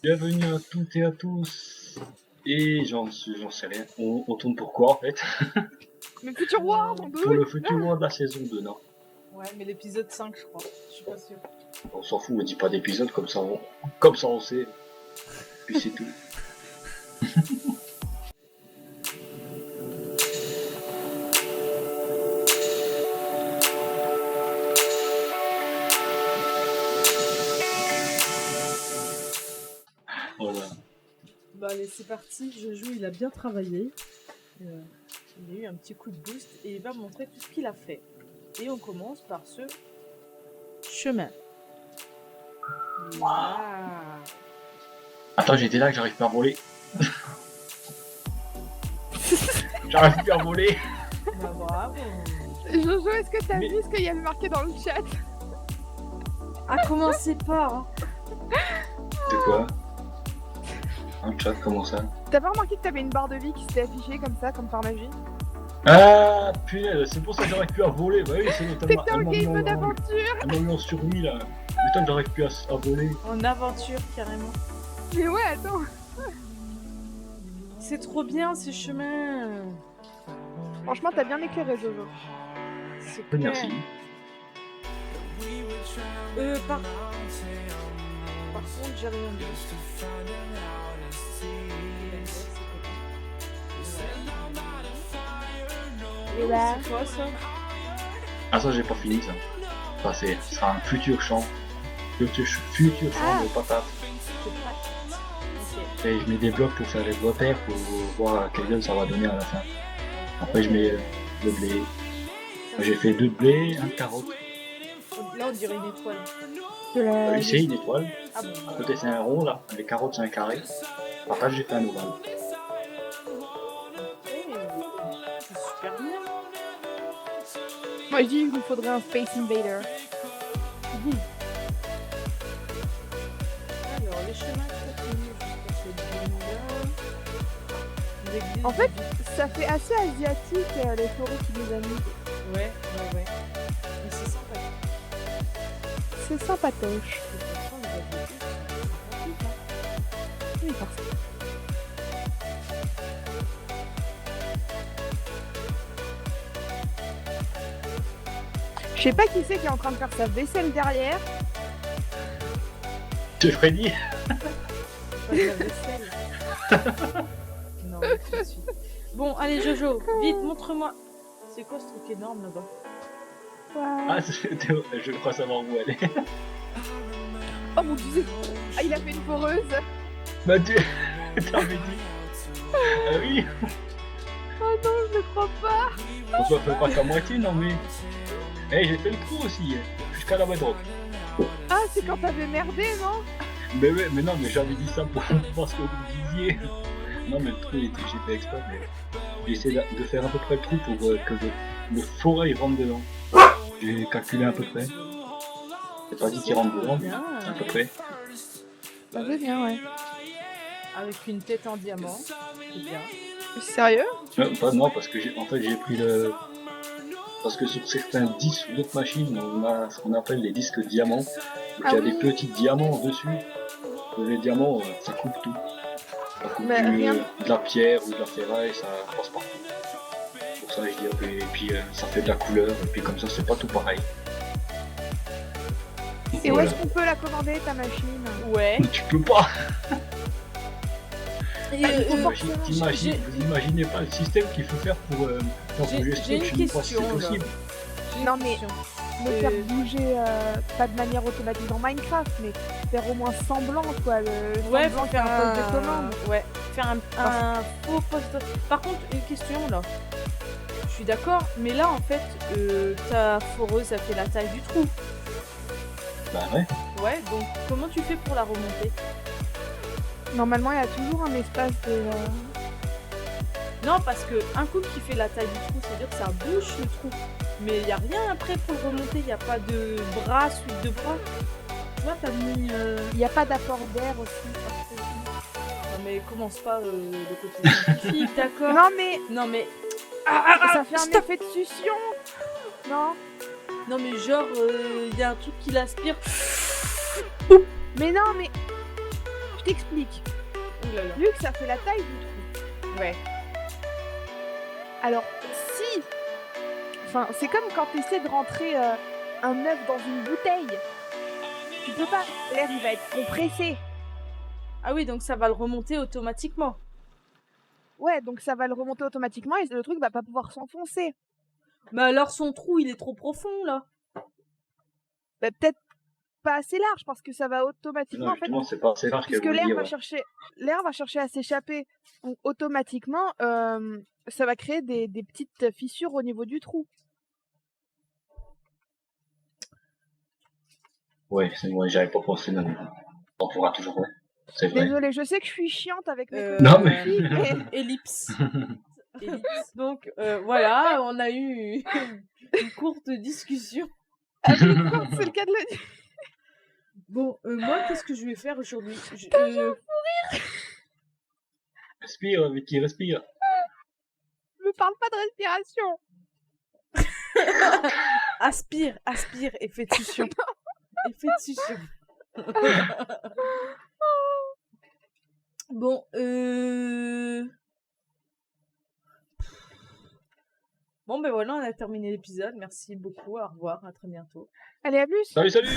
Bienvenue à toutes et à tous. Et j'en sais rien. On tourne pour quoi en fait? Mais Future World en Pour le futur World de la saison 2, non? Ouais, mais l'épisode 5, je crois. Je suis pas sûre. On s'en fout, on dit pas d'épisode, comme ça on sait. Puis c'est tout. Voilà. Bah allez, c'est parti. Jojo, il a bien travaillé. Il a eu un petit coup de boost et il va montrer tout ce qu'il a fait. Et on commence par ce chemin. Voilà. Attends, j'étais là que j'arrive pas à voler. J'arrive plus à voler. Bah bravo. Jojo, est-ce que t'as Mais- vu ce qu'il y avait marqué dans le chat? Ah, commencez pas. Hein. De quoi? Un chat, comment ça? T'as pas remarqué que t'avais une barre de vie qui s'était affichée comme ça, comme par magie? Ah punaise, c'est pour ça que j'arrive plus à voler. Bah oui, c'est T'étais en game d'aventure! Elle m'a mis en survie là. Putain que j'arrive plus à voler. En aventure, carrément. Mais ouais, attends! C'est trop bien ces chemins. Franchement, t'as bien éclairé, Jojo. C'est clair. Merci. Par contre, j'ai rien dit. Et là, C'est quoi ça? Ah ça j'ai pas fini ça. Ça ce sera un futur champ. Futur champ de patates. Ok. Et je mets des blocs pour faire les repères pour voir quel gueule ça va donner à la fin. Après je mets le blé. J'ai fait 2 de blé, 1 de carotte. Là, on dirait une étoile. de la... Ici une étoile. Ah bon? À côté c'est un rond là. Les carottes c'est un carré. Après j'ai fait un ovale. C'est super bien. Moi, je dis qu'il nous faudrait un Space Invader. Alors, les chemins continuent jusqu'à ce bout-là. En fait, ça fait assez asiatique, les forêts qui nous a mis. Ouais. Mais c'est sympa. C'est sympatoche. De toute façon, les adultes, c'est sympathique, hein. Oui, forcément. Je sais pas qui c'est qui est en train de faire sa vaisselle derrière. C'est Freddy. Pas de la vaisselle. Non, mais tout de suite. Bon, allez, Jojo, vite, montre-moi. C'est quoi ce truc énorme là-bas? Ouais. Ah je crois savoir où elle est. Oh mon dieu! Ah, il a fait une foreuse! Bah tu t'avais dit. Ah oui. Oh non, je ne crois pas! On se fait pas qu'à moitié non mais. Eh j'ai fait le trou aussi. Jusqu'à la bedrock. Ah, c'est quand t'avais merdé, non? Mais ouais, mais non, mais j'avais dit ça pour voir ce que vous disiez. Non, mais le trou, j'ai fait exprès, mais j'ai essayé de faire à peu près le trou pour que le forêt il rentre dedans. J'ai calculé à peu près. C'est pas dit qu'il rentre dedans, mais Bien. à peu près. Ça veut bien, ouais. Avec une tête en diamant. C'est bien. Sérieux? Pas non, parce que en fait j'ai pris le. Parce que sur certains disques ou d'autres machines, on a ce qu'on appelle les disques diamants. Donc Ah il y a oui. des petits diamants dessus. Et les diamants, ça coupe tout. Ça coupe Mais rien. de la pierre ou de la ferraille, ça passe partout. Pour ça je dis, ok, et puis ça fait de la couleur, et puis comme ça c'est pas tout pareil. Et où Voilà. est-ce qu'on peut la commander, ta machine? Ouais. Mais tu peux pas. Et, Vous imaginez pas le système qu'il faut faire pour J'ai bouger ce truc, une je sais pas si c'est question, là. possible. Non, mais le faire bouger, pas de manière automatique dans Minecraft, mais faire au moins semblant, quoi. Le Ouais, semblant faut faire qu'un poste de commande. Ouais, faire un faux poste. Par contre, une question là. Je suis d'accord, mais là en fait, ta foreuse ça fait la taille du trou. Bah ouais. Ouais, donc comment tu fais pour la remonter? Normalement, il y a toujours un espace de... Non, parce que un coup qui fait la taille du trou, c'est-à-dire que ça bouche le trou. Mais il y a rien après pour le remonter, il y a pas de bras, suite de bras. Tu vois, t'as mis. Il n'y a pas d'apport d'air aussi. Non mais commence pas le côté scientifique, d'accord? Non, mais Non mais. ça fait un stop. effet de succion. Non? Non mais genre, il y a un truc qui l'aspire. Mais non, mais... je t'explique. Ouh là là. Vu que ça fait la taille du trou. Ouais. Alors, si... Enfin, c'est comme quand tu essaies de rentrer un œuf dans une bouteille. Tu peux pas. L'air, il va être compressé. Ah oui, donc ça va le remonter automatiquement. Ouais, donc ça va le remonter automatiquement et le truc va pas pouvoir s'enfoncer. Mais alors son trou, il est trop profond là. Bah, peut-être pas assez large parce que ça va automatiquement Non, en fait. justement, c'est pas assez large qu'elle Puisque voulait dire. l'air va chercher à s'échapper. Donc automatiquement, ça va créer des petites fissures au niveau du trou. Ouais, c'est moi, j'avais pas pensé, non. On pourra toujours, ouais. C'est vrai. Désolée, je sais que je suis chiante avec mes Non, copines mais- filles, mais... Ellipse. Ellipse. Donc voilà, on a eu une courte discussion. Ah oui, quoi, c'est le cas de le dire. Bon, moi, qu'est-ce que je vais faire aujourd'hui? Respire, Vicky, respire. Me parle pas de respiration. Aspire, aspire, effet de succion. Effet de succion. Bon, Bon, ben voilà, on a terminé l'épisode. Merci beaucoup, au revoir, à très bientôt. Allez, à plus. Salut, salut.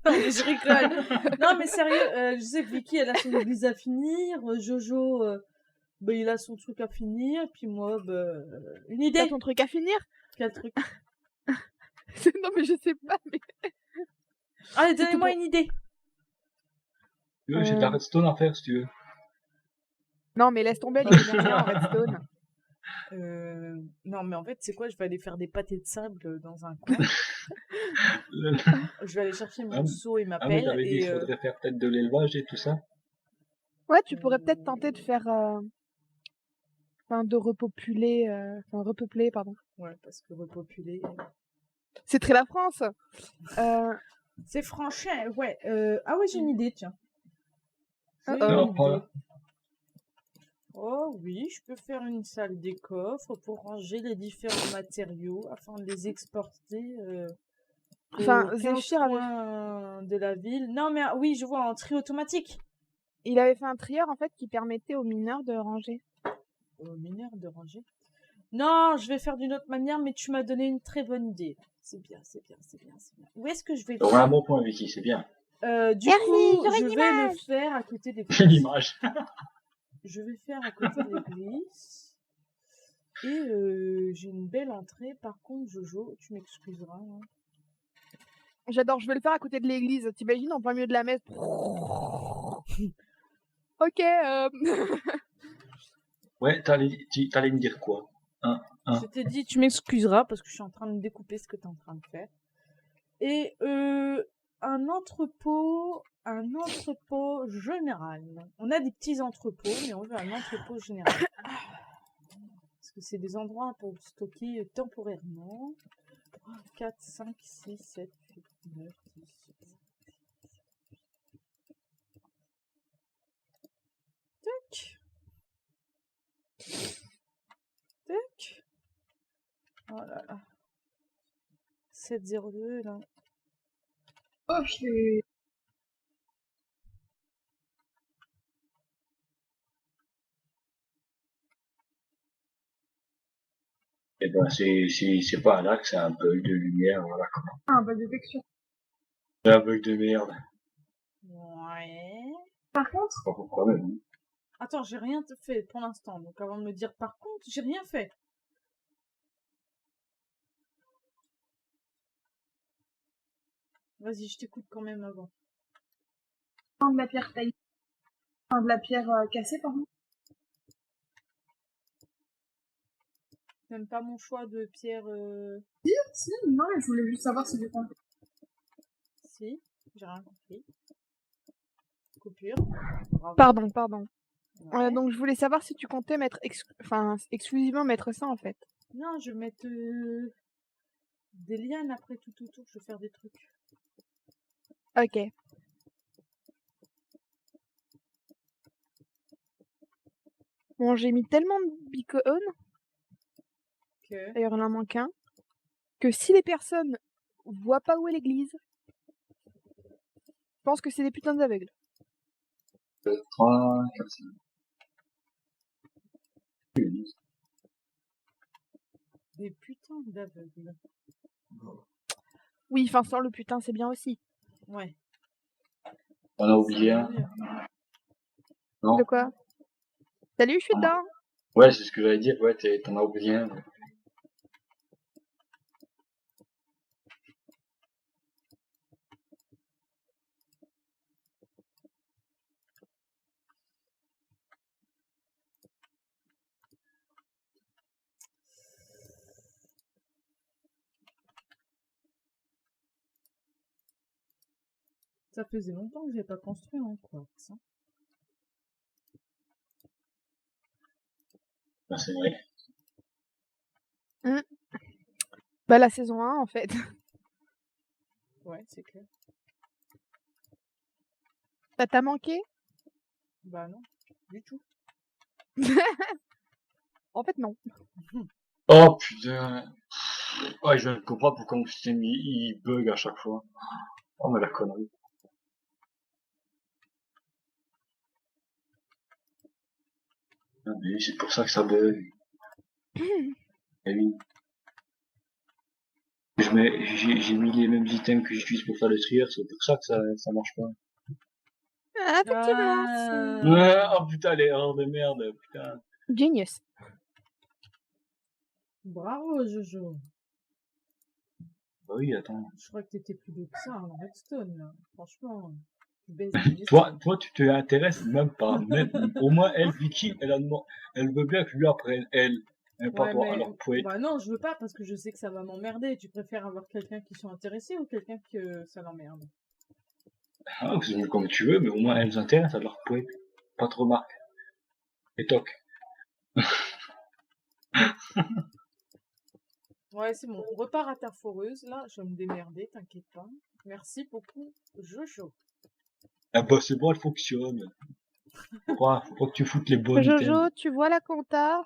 Non, mais je rigole. Non, mais sérieux, je sais que Vicky, elle a son église à finir. Jojo, ben, il a son truc à finir. Puis moi, ben, une T'as idée. ton truc à finir? Quel truc? Non, mais je sais pas, mais... Allez, donnez-moi une idée. Tu veux, j'ai de la redstone à faire, si tu veux. Non, mais laisse tomber, les rien en redstone. Non, mais en fait, c'est quoi? Je vais aller faire des pâtés de sable dans un coin. Je vais aller chercher mon seau et ma Ah, mais pelle. t'avais dit Et, qu'il faudrait faire peut-être de l'élevage et tout ça. Ouais, tu pourrais peut-être tenter de faire... Enfin, de repopuler... Enfin, repeupler, pardon. Ouais, parce que repopuler... C'est très la France. C'est franchement, ouais. Ah ouais, j'ai une idée, tiens. J'ai Non, une pas idée. Oh oui, je peux faire une salle des coffres pour ranger les différents matériaux afin de les exporter Enfin, aux 15 Zéphyr avait... coins de la ville. Non, mais oui, je vois, en tri automatique. Il avait fait un trieur, en fait, qui permettait aux mineurs de ranger. Aux mineurs de ranger? Non, je vais faire d'une autre manière, mais tu m'as donné une très bonne idée. C'est bien, c'est bien, c'est bien, c'est bien. Où est-ce que je vais le T'auras un faire? bon point, Vicky, c'est bien. Du Merci, coup, j'aurai je une vais image. le faire à côté des L'image. Je vais faire à côté de l'église. Et j'ai une belle entrée. Par contre, Jojo, tu m'excuseras. Hein. J'adore, je vais le faire à côté de l'église. T'imagines, en plein milieu de la messe. Ok, Ouais, t'allais me dire quoi? Je t'ai dit, tu m'excuseras parce que je suis en train de découper ce que tu es en train de faire. Et un entrepôt général. On a des petits entrepôts, mais on veut un entrepôt général. Parce que c'est des endroits pour stocker temporairement. 3, 4, 5, 6, 7, 8, 9, 10, 11. Tac. Tac. Oh là là. 702 là. Oh, je l'ai... Eh ben, c'est pas là que c'est un bug de lumière, voilà quoi. Ah, bah, détection. C'est un bug de merde. Ouais. Par contre... C'est pas pourquoi même. Attends, j'ai rien fait pour l'instant. Donc avant de me dire par contre, j'ai rien fait. Vas-y, je t'écoute quand même avant. De la pierre taillée. Enfin, de la pierre cassée, pardon. T'aimes pas mon choix de pierre Si, non, je voulais juste savoir si j'étais... Si, j'ai rien compris. Coupure. Bravo. Pardon. Ouais. Donc, je voulais savoir si tu comptais mettre... exclusivement mettre ça, en fait. Non, je vais mettre des lianes après tout autour. Je vais faire des trucs. Ok. Bon, j'ai mis tellement de beacons, Que... d'ailleurs il en manque un, que si les personnes voient pas où est l'église, je pense que c'est des putains d'aveugles. 3, 4, 5. Des putains d'aveugles. Oui, enfin, sans le putain, c'est bien aussi. Ouais. On a oublié un. Non? De quoi? Salut, je suis dedans. Ouais, c'est ce que j'allais dire. Ouais, t'en as oublié un. Ça faisait longtemps que j'ai pas construit en quartz. Hein. Ben, c'est vrai. Bah, la saison 1, en fait. Ouais, c'est clair. Ça t'a manqué? Bah non, du tout. En fait, non. Oh putain. Ouais, je comprends pourquoi mon système il bug à chaque fois. Oh, mais la connerie. Ah, mais c'est pour ça que ça bug. Eh oui. J'ai mis les mêmes items que j'utilise pour faire le trier, c'est pour ça que ça marche pas. Ah, effectivement, Ouais, oh putain, l'erreur de merde, putain. c'est genius. Bravo, Jojo. Bah oui, attends. Je crois que t'étais plus haut que ça en redstone, là. Franchement, tu baisses des Toi, tu te intéresses même pas. Même, au moins, elle, Vicky, elle veut bien que lui apprenne, elle. Pas Ouais, toi. mais Alors, poète. bah non, je veux pas parce que je sais que ça va m'emmerder. Tu préfères avoir quelqu'un qui soit intéressé ou quelqu'un que ça l'emmerde? Ah, c'est mieux comme tu veux, mais au moins, elle s'intéresse, alors, poète. Pas trop marque. Et toc. Ouais, c'est bon. On repart à ta foreuse. Là, je vais me démerder, t'inquiète pas. Merci beaucoup, Jojo. Ah bah, c'est bon, elle fonctionne. Faut pas que tu foutes les bonnes Jojo, items. tu vois la compta?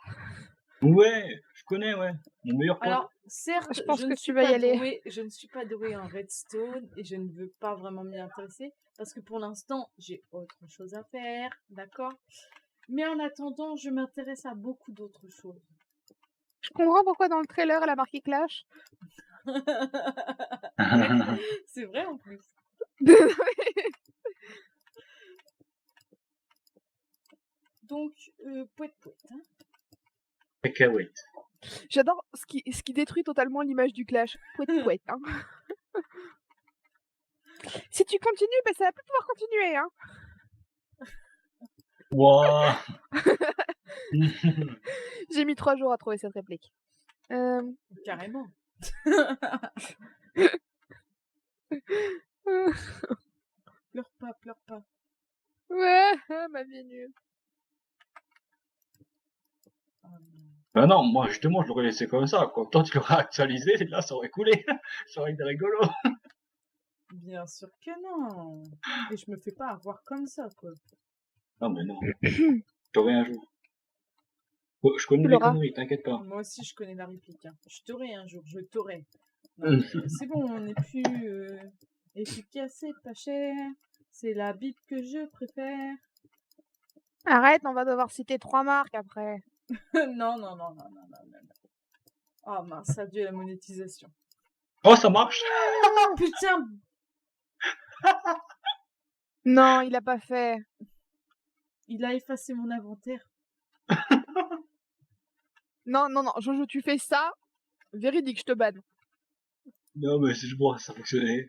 Ouais, je connais, ouais. Mon meilleur pote. Alors, certes, Je pense je que ne tu suis vas y pas aller. douée, je ne suis pas douée en redstone et je ne veux pas vraiment m'y intéresser parce que pour l'instant, j'ai autre chose à faire, d'accord? Mais en attendant, je m'intéresse à beaucoup d'autres choses. Je comprends pourquoi dans le trailer, elle a marqué Clash. C'est vrai en plus. Donc, poète. Hein. Cacahuète. J'adore ce qui détruit totalement l'image du Clash. Pouet, hein. Si tu continues, bah, ça va plus pouvoir continuer, hein. Wouah. J'ai mis 3 jours à trouver cette réplique. Carrément. Pleure pas, pleure pas. Ouais, ma vie est nulle. Bah non, moi justement je l'aurais laissé comme ça, quoi. Toi tu l'aurais actualisé, là ça aurait coulé. Ça aurait été rigolo. Bien sûr que non. Et je me fais pas avoir comme ça, quoi. Non mais non. T'aurais un jour. Oh, je connais Tu les l'auras. conneries, t'inquiète pas. Moi aussi, je connais la réplique. Hein. Je t'aurai un jour, je t'aurai. Non, mais c'est bon, on n'est plus efficace et pas cher. C'est la bite que je préfère. Arrête, on va devoir citer 3 marques après. Non, non, non, non, non, non, non. Oh mince, adieu la monétisation. Oh ça marche. Putain. Non, il a pas fait. Il a effacé mon inventaire. Non, non, non, Jojo, tu fais ça. Véridique, je te banne. Non mais c'est juste pour ça fonctionnait.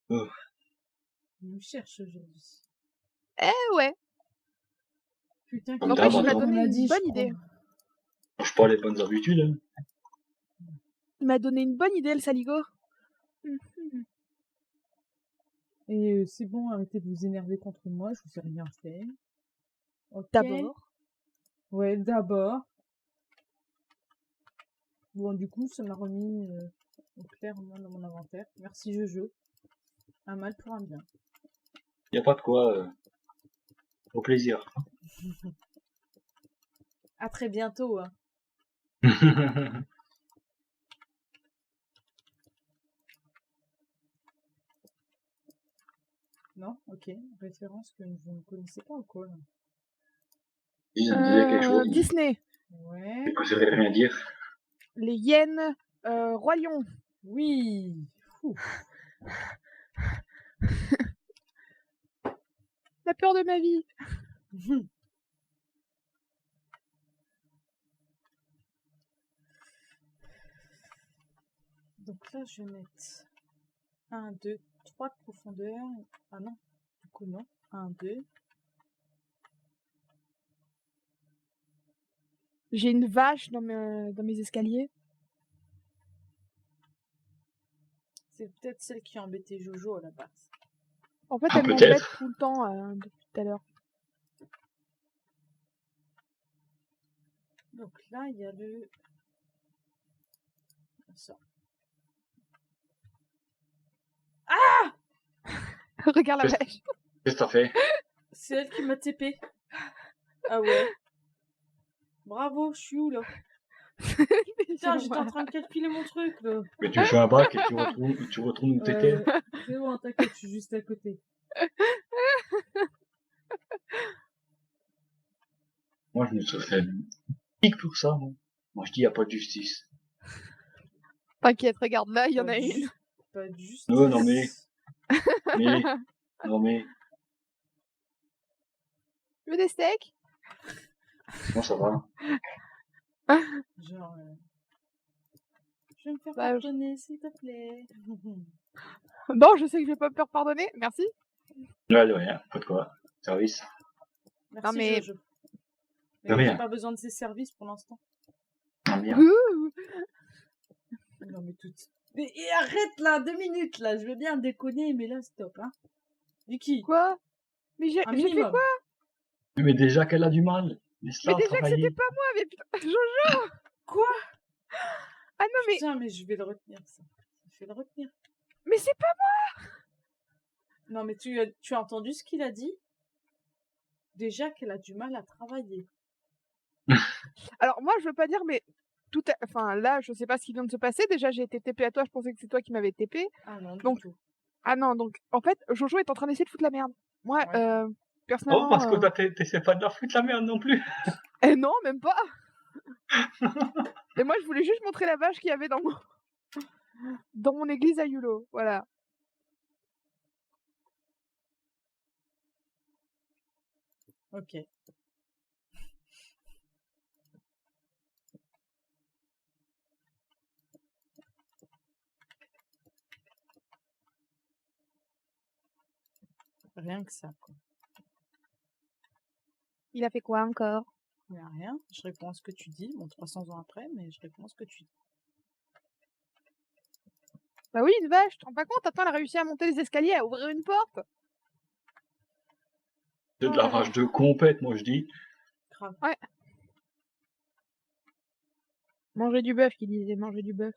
Oh. Il me cherche aujourd'hui. Eh ouais. Putain, Comme N'empêche, d'hab, il m'a attends. donné une je bonne crois. idée. Change pas les bonnes habitudes. Hein. Il m'a donné une bonne idée, le saligo. Et c'est bon, arrêtez de vous énerver contre moi, je vous ai rien fait. Ok. D'abord. Ouais, d'abord. Bon, du coup, ça m'a remis au clair dans mon inventaire. Merci Jojo. Un mal pour un bien. Y a pas de quoi. Au plaisir. À très bientôt. Hein. Non? Ok. Référence que vous ne connaissez pas ou quoi, là? Il me disait quelque chose, mais Disney. Ouais. je ne saurais rien dire. Les hyènes. Roi Lion. Oui. Fou. La peur de ma vie. Donc là, je vais mettre 1, 2, 3 de profondeur. Ah non, du coup non. 1, 2. J'ai une vache dans mes escaliers. C'est peut-être celle qui a embêté Jojo à la base. En fait, Ah, elle m'embête peut-être. tout le temps depuis tout à l'heure. Donc là, il y a le... Ça. Regarde la Qu'est-ce- vache. Qu'est-ce que t'as fait? C'est elle qui m'a TP. Ah ouais. Bravo, je suis où là? Putain, j'étais en train de calculer mon truc là. Mais tu fais un bac et tu retournes où t'étais. C'est bon, t'inquiète, je suis juste à côté. Moi, je me serais fait pique pour ça, moi. Moi, je dis, il n'y a pas de justice. T'inquiète, regarde là, il y en Pas a de une. ju- Pas de justice. Non, mais, non, mais, Tu veux des steaks? moi, ça va. Genre... Je vais me faire Bah, pardonner, s'il te plaît. Bon, je sais que je vais pas me faire pardonner, merci. Ouais, de rien, pas de quoi. Service. Merci, mais- Jojo. De Mais rien. j'ai pas besoin de ses services pour l'instant. Ah, merde. Ouh. Non, mais tout... Mais et arrête là, 2 minutes là, je veux bien déconner, mais là, stop, hein. Vicky, Quoi? Mais j'ai un fait minimum. quoi? Mais déjà qu'elle a du mal. Mais Laisse-la déjà que travailler. c'était pas moi, mais putain, Jojo! Quoi? Ah non, mais, Putain, mais je vais le retenir, ça. Je vais le retenir. mais c'est pas... Non, mais tu as entendu ce qu'il a dit? Déjà qu'elle a du mal à travailler. Alors moi, je veux pas dire, mais enfin là, je sais pas ce qui vient de se passer. Déjà, j'ai été TP à toi, je pensais que c'est toi qui m'avais TP. Ah non, Donc, du tout. Ah non, donc en fait, Jojo est en train d'essayer de foutre la merde. Moi, Ouais. personnellement... Oh, parce que t'essaies pas de la foutre la merde non plus. non, même pas. Et moi, je voulais juste montrer la vache qu'il y avait dans mon église à Yulo. Voilà. Ok. Rien que ça, quoi. Il a fait quoi encore? Il n'y a rien. Je réponds à ce que tu dis. Bon, 300 ans après, mais je réponds à ce que tu dis. Bah oui, une vache, tu te rends pas compte? Attends, elle a réussi à monter les escaliers, à ouvrir une porte. C'est de la vache de compète, moi, je dis. Grave. Manger du bœuf, qui disait manger du bœuf.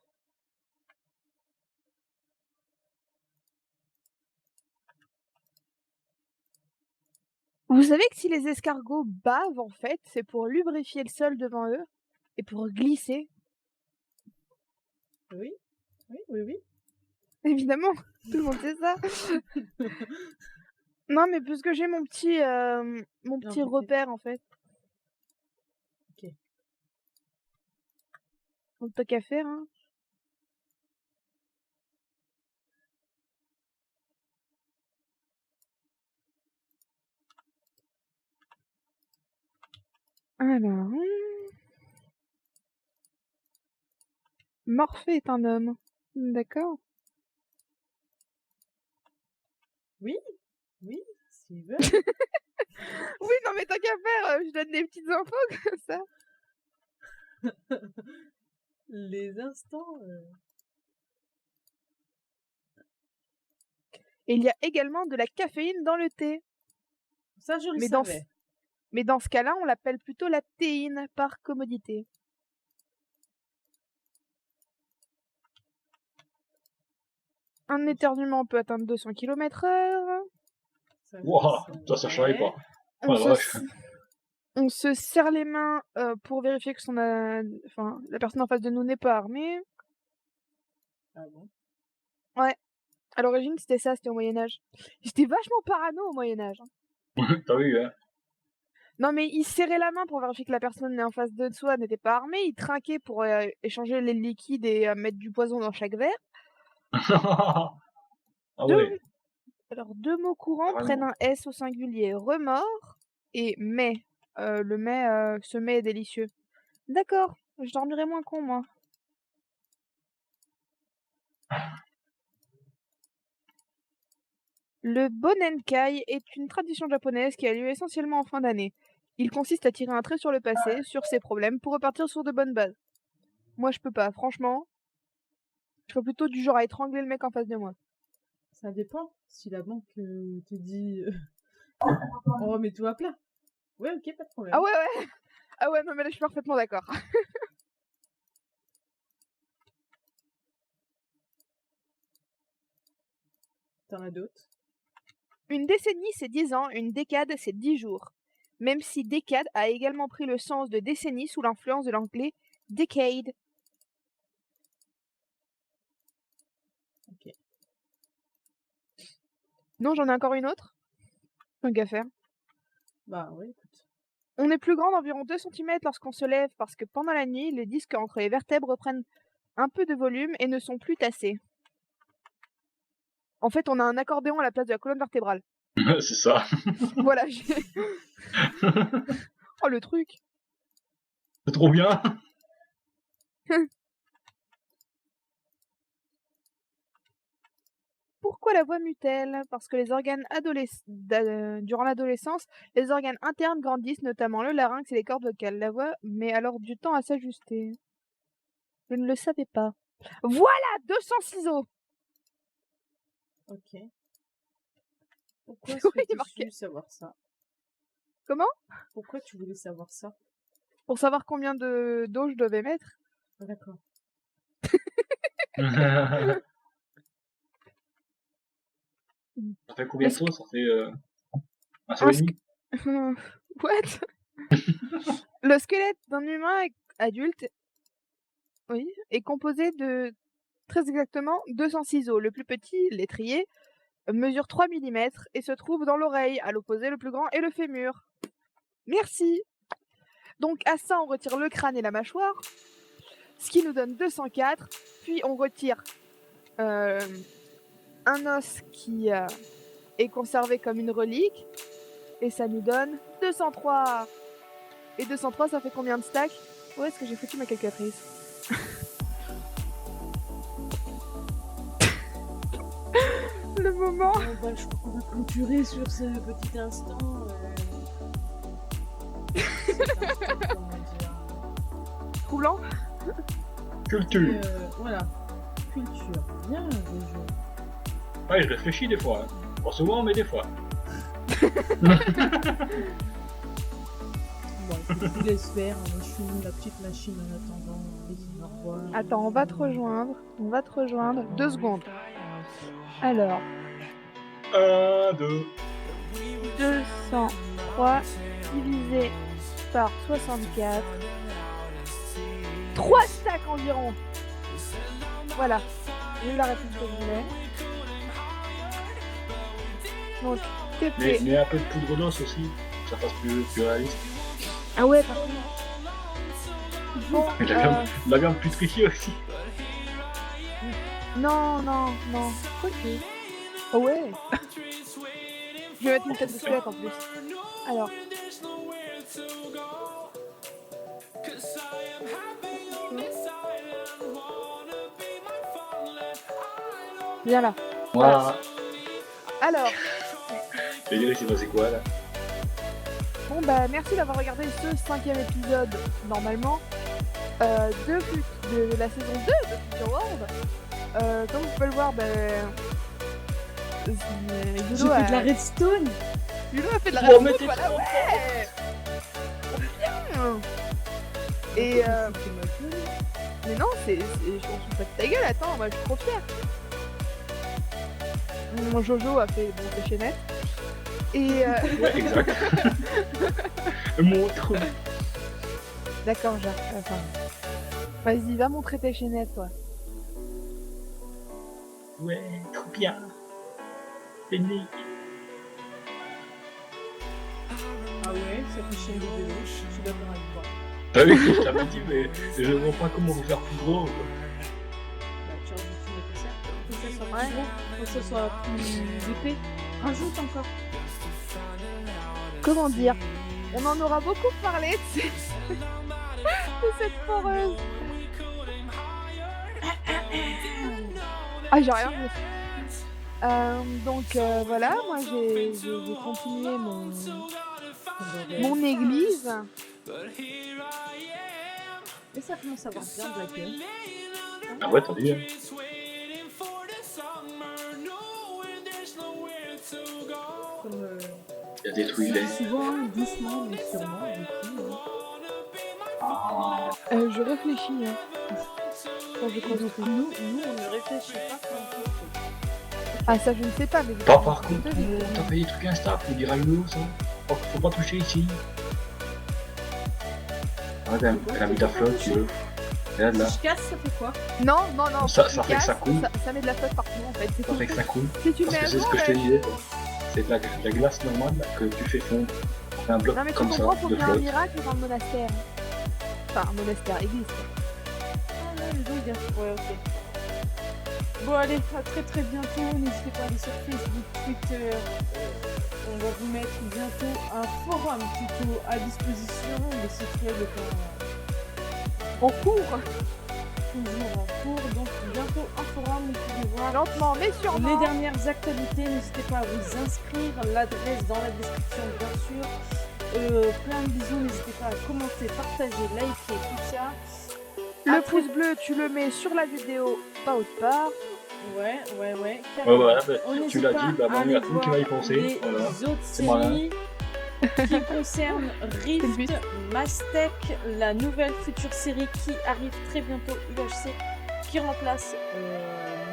Vous savez que si les escargots bavent, en fait, c'est pour lubrifier le sol devant eux et pour glisser. Oui, oui, oui, oui. Évidemment, tout le monde sait ça. Non, mais parce que j'ai mon petit peut-être. repère, en fait. Ok. Donc, t'as qu'à faire, hein. Alors... Morphée est un homme. D'accord. Oui, s'il veut. Oui, non, mais t'as qu'à faire, je donne des petites infos comme ça. Les instants... Et il y a également de la caféine dans le thé. Ça, je le Mais savais. Mais dans ce cas-là, on l'appelle plutôt la théine, par commodité. Un éternuement peut atteindre 200 km/h. Wouah, ça je savais pas. Oh, la vache. On se serre les mains pour vérifier que la personne en face de nous n'est pas armée. Ah bon? À l'origine, c'était ça, c'était au Moyen-Âge. J'étais vachement parano au Moyen-Âge. T'as vu, hein? Non, mais il serrait la main pour vérifier que la personne en face de soi n'était pas armée. Il trinquait pour échanger les liquides et mettre du poison dans chaque verre. Ah ouais. Alors, deux mots courants prennent un S au singulier. Remords et mais. Le mais, ce mais est délicieux. D'accord, je dormirai moins con, moi. Le Bonenkai est une tradition japonaise qui a lieu essentiellement en fin d'année. Il consiste à tirer un trait sur le passé, sur ses problèmes, pour repartir sur de bonnes bases. Moi, je peux pas, franchement. Je serais plutôt du genre à étrangler le mec en face de moi. Ça dépend. Si la banque te dit on remet tout à plat. Ouais, ok, pas de problème. Ah ouais, ouais. Ah ouais, non, mais là, je suis parfaitement d'accord. T'en as d'autres? Une décennie, c'est 10 ans, une décade, c'est 10 jours. Même si décade a également pris le sens de décennie sous l'influence de l'anglais decade. Ok. Non, j'en ai encore une autre. Tant qu'à faire. Bah ouais, écoute. On est plus grand d'environ 2 cm lorsqu'on se lève parce que pendant la nuit, les disques entre les vertèbres reprennent un peu de volume et ne sont plus tassés. En fait, on a un accordéon à la place de la colonne vertébrale. C'est ça. Voilà. Oh, le truc. C'est trop bien. Pourquoi la voix mue-t-elle? Parce que les organes durant l'adolescence, les organes internes grandissent, notamment le larynx et les cordes vocales. La voix met alors du temps à s'ajuster. Je ne le savais pas. Voilà 200 ciseaux. Ok. Pourquoi Oui, souhaitais-tu marqué. savoir ça? Comment? Pourquoi tu voulais savoir ça? Pour savoir combien d'eau je devais mettre. Ah, d'accord. Ça fait combien de Est-ce temps? Ça fait un seul et demi? What? Le squelette d'un humain adulte, oui, est composé de très exactement 200 ciseaux. Le plus petit, l'étrier, mesure 3 mm et se trouve dans l'oreille. À l'opposé, le plus grand est le fémur. Merci. Donc à ça, on retire le crâne et la mâchoire, ce qui nous donne 204. Puis on retire un os qui est conservé comme une relique et ça nous donne 203. Et 203, ça fait combien de stacks? Où est-ce que j'ai foutu ma calculatrice? Le moment. Bon, bah, je crois qu'on va clôturer sur ce petit instant. Comment dire, Troublant. Culture. voilà. Culture. Bien, le jeu. Ouais, je réfléchis des fois. Hein. Pas souvent, mais des fois. Bon, écoute, je vous laisse faire. Moi, je finis la petite machine en attendant. Au revoir. Attends, on va te rejoindre. 2 secondes. Alors. 1, 2. 203 divisé par 64. 3 stacks environ. Voilà. J'ai eu la réponse que je voulais. Donc, TP. Mais un peu de poudre d'os aussi. Ça fasse plus réaliste. Ah ouais, par contre. Bon, Et la viande putrifiée aussi. non. Ok. Oh ouais. Je vais mettre une tête de squelette en plus. Alors. Viens là. Voilà. Alors. Je dirais c'est passé quoi là? Bon bah merci d'avoir regardé ce 5e épisode normalement de la saison 2 de Future World. Comme vous pouvez le voir, J'ai fait de la redstone. Yulo a fait de la Oh, mais redstone, t'es voilà, trop ouais. Bien. Et mais non, on se fout pas de ta gueule, attends, moi je suis trop fière. Mon Jojo a fait bon, ses chaînettes. Et Ouais, exact. Montre. d'accord, enfin. Vas-y, va montrer tes chaînettes, toi. Ouais, trop bien. Technique. Ah ouais, ça fait chier de vélo, je suis d'accord avec toi. Bah oui, je t'avais dit, mais je vois pas comment vous faire plus gros. Bah, tu rajoutes une épaisseur. Faut que ça soit Ouais. plus gros, faut que ça soit plus épais. Rajoute encore. Comment dire? On en aura beaucoup parlé de, de cette foreuse. Ah, j'ai rien dit. Donc voilà, moi j'ai continué mon église. Et ça commence à avoir bien de la gueule. Ah ouais, t'as dit, hein. Comme Il y a des trucs, il est. souvent, doucement, mais sûrement, du coup. Ah, Je réfléchis. Hein. Quand je Donc construis. nous, on ne réfléchit pas quand on construit. Ah, ça je ne sais pas, mais Pas par contre, t'as fait des trucs Insta, faut dire à Hugo, ça. Faut pas toucher ici. Regarde, elle a mis ta flotte, tu veux. Regarde là, Si je casse, ça fait quoi? Non, Ça- quand ça tu fait que ça casses, coule. ça met de la flotte partout en fait. C'est ça tout. fait que ça coule. Si tu Parce mets que à c'est ce jour, que je te disais. C'est de la glace normale là, que tu fais fondre. C'est un bloc non mais tu comme ça, comprends, faut de faire un flotte. miracle dans le monastère. Enfin, monastère, église. Quoi. Ah ouais, les deux, il y a... Ouais, ok. Bon, allez, à très très bientôt. N'hésitez pas à aller sur Facebook, Twitter. On va vous mettre bientôt un forum plutôt à disposition. Le site web est En cours, toujours en cours. Donc, bientôt un forum où vous pouvez voir lentement mais les sûrement. dernières actualités. N'hésitez pas à vous inscrire. L'adresse dans la description, bien sûr. Plein de bisous. N'hésitez pas à commenter, partager, liker, tout ça. Le pouce bleu, tu le mets sur la vidéo, pas autre part. Ouais. Ouais, carrément. voilà, bah, On tu n'hésite l'as pas dit, bah, à bon, aller merci qui voir va y penser. les Voilà. autres C'est malin. séries qui concernent C'est le but. Rift, Mastek, la nouvelle future série qui arrive très bientôt, UHC, qui remplace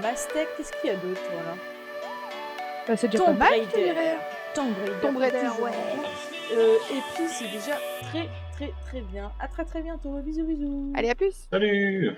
Mastek. Qu'est-ce qu'il y a d'autre, voilà. Bah, c'est déjà pas Tomb mal, je Raider. dirais. Tomb Raider. Tomb Raider, toujours ouais. en cours. Et puis c'est déjà très très très bien. À très très bientôt. Bisous bisous. Allez, à plus. Salut!